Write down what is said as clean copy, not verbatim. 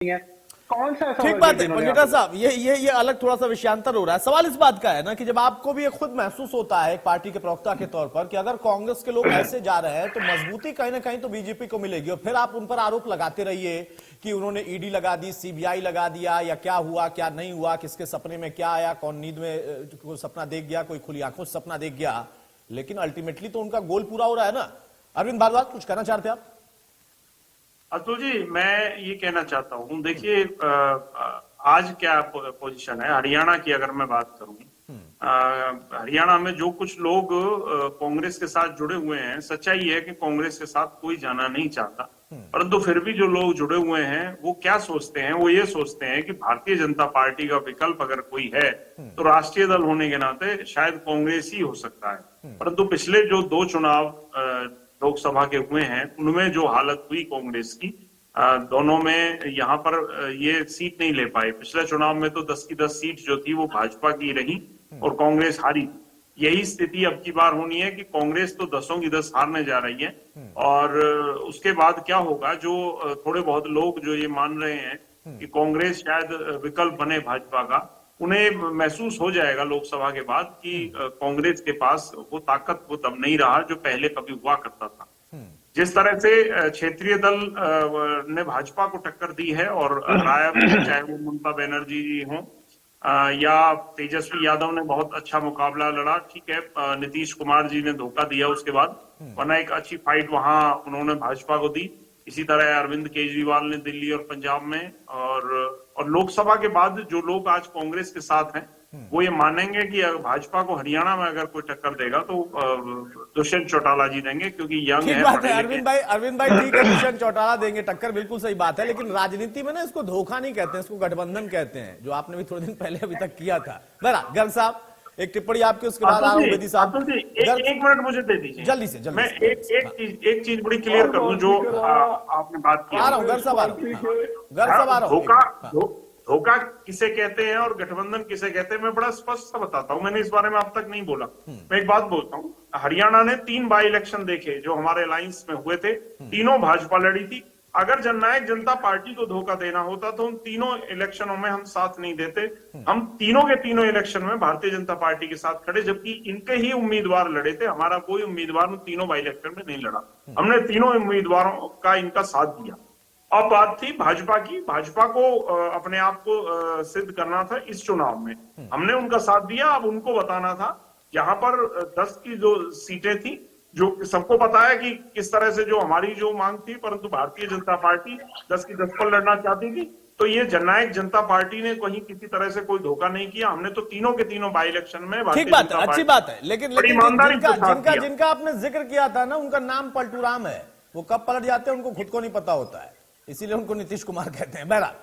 है। कौन सा ऐसा ठीक बात है पंडिता साहब, ये अलग थोड़ा सा विषयांतर हो रहा है। सवाल इस बात का है ना कि जब आपको भी ये खुद महसूस होता है एक पार्टी के प्रवक्ता के तौर पर कि अगर कांग्रेस के लोग ऐसे जा रहे हैं तो मजबूती कहीं ना कहीं तो बीजेपी को मिलेगी, और फिर आप उन पर आरोप लगाते रहिए कि उन्होंने ईडी लगा दी, सीबीआई लगा दिया, या क्या हुआ क्या नहीं हुआ, किसके सपने में क्या आया, कौन नींद में कोई सपना देख गया, कोई खुली आंखों से सपना देख गया, लेकिन अल्टीमेटली तो उनका गोल पूरा हो रहा है ना। अरविंद भारद्वाज, कुछ कहना चाहते हैं आप? अतुल जी, मैं ये कहना चाहता हूँ, देखिए आज क्या पोजीशन है हरियाणा की, अगर मैं बात करूँ, हरियाणा में जो कुछ लोग कांग्रेस के साथ जुड़े हुए हैं, सच्चाई है कि कांग्रेस के साथ कोई जाना नहीं चाहता, परंतु फिर भी जो लोग जुड़े हुए हैं वो क्या सोचते हैं, वो ये सोचते हैं कि भारतीय जनता पार्टी का विकल्प अगर कोई है तो राष्ट्रीय दल होने के नाते शायद कांग्रेस ही हो सकता है। परंतु पिछले जो 2 चुनाव लोकसभा के हुए हैं उनमें जो हालत हुई कांग्रेस की, दोनों में यहाँ पर ये सीट नहीं ले पाए। पिछले चुनाव में तो 10 की 10 सीट जो थी वो भाजपा की रही और कांग्रेस हारी। यही स्थिति अब की बार होनी है कि कांग्रेस तो 10 की 10 हारने जा रही है, और उसके बाद क्या होगा, जो थोड़े बहुत लोग जो ये मान रहे हैं कि कांग्रेस शायद विकल्प बने भाजपा का, उन्हें महसूस हो जाएगा लोकसभा के बाद कि कांग्रेस के पास वो ताकत वो तब नहीं रहा जो पहले कभी हुआ करता था। जिस तरह से क्षेत्रीय दल ने भाजपा को टक्कर दी है, और राय में चाहे वो ममता बनर्जी जी हों या तेजस्वी यादव ने बहुत अच्छा मुकाबला लड़ा, ठीक है, नीतीश कुमार जी ने धोखा दिया उसके बाद, वरना एक अच्छी फाइट वहां उन्होंने भाजपा को दी। इसी तरह अरविंद केजरीवाल ने दिल्ली और पंजाब में, और लोकसभा के बाद जो लोग आज कांग्रेस के साथ हैं वो ये मानेंगे कि भाजपा को हरियाणा में अगर कोई टक्कर देगा तो दुष्यंत चौटाला जी देंगे, क्योंकि यंग है। बात है अरविंद भाई ठीक है, दुष्यंत चौटाला देंगे टक्कर, बिल्कुल सही बात है, लेकिन राजनीति में ना इसको धोखा नहीं कहते हैं, इसको गठबंधन कहते हैं, जो आपने भी थोड़े दिन पहले अभी तक किया था। बहरहाल गर्ग साहब, एक टिप्पणी आपकी, उसके बाद आ रहा हूं बेदी साहब। एक मिनट मुझे दे दीजिए जल्दी से मैं एक चीज बड़ी क्लियर कर दूं जो आपने बात की। आ रहा हूं गर्ग साहब, आ रहा हूं। धोखा किसे कहते हैं और गठबंधन किसे कहते हैं मैं बड़ा स्पष्ट बताता हूं, मैंने इस बारे में अब तक नहीं बोला। मैं एक बात बोलता हूं, हरियाणा ने 3 बाई इलेक्शन देखे जो हमारे अलायंस में हुए थे, तीनों भाजपा लड़ी थी। अगर जननायक जनता पार्टी को धोखा देना होता तो उन तीनों इलेक्शनों में हम साथ नहीं देते। हम तीनों के तीनों इलेक्शन में भारतीय जनता पार्टी के साथ खड़े, जबकि इनके ही उम्मीदवार लड़े थे, हमारा कोई उम्मीदवार उन तीनों बाई इलेक्शन में नहीं लड़ा। हमने तीनों उम्मीदवारों का इनका साथ दिया। अब बात थी भाजपा की, भाजपा को अपने आप को सिद्ध करना था इस चुनाव में, हमने उनका साथ दिया। अब उनको बताना था, यहाँ पर 10 की जो सीटें थी, जो सबको पता है कि किस तरह से जो हमारी जो मांग थी, परंतु भारतीय जनता पार्टी 10 की 10 पर लड़ना चाहती थी। तो ये जननायक जनता पार्टी ने कहीं किसी तरह से कोई धोखा नहीं किया। हमने तो तीनों के तीनों बाई इलेक्शन में ठीक बात है, अच्छी बात है, लेकिन जिनका आपने जिक्र किया था ना, उनका नाम पलटू राम है। वो कब पलट जाते हैं उनको खुद को नहीं पता होता है, इसीलिए उनको नीतीश कुमार कहते हैं। बहरहाल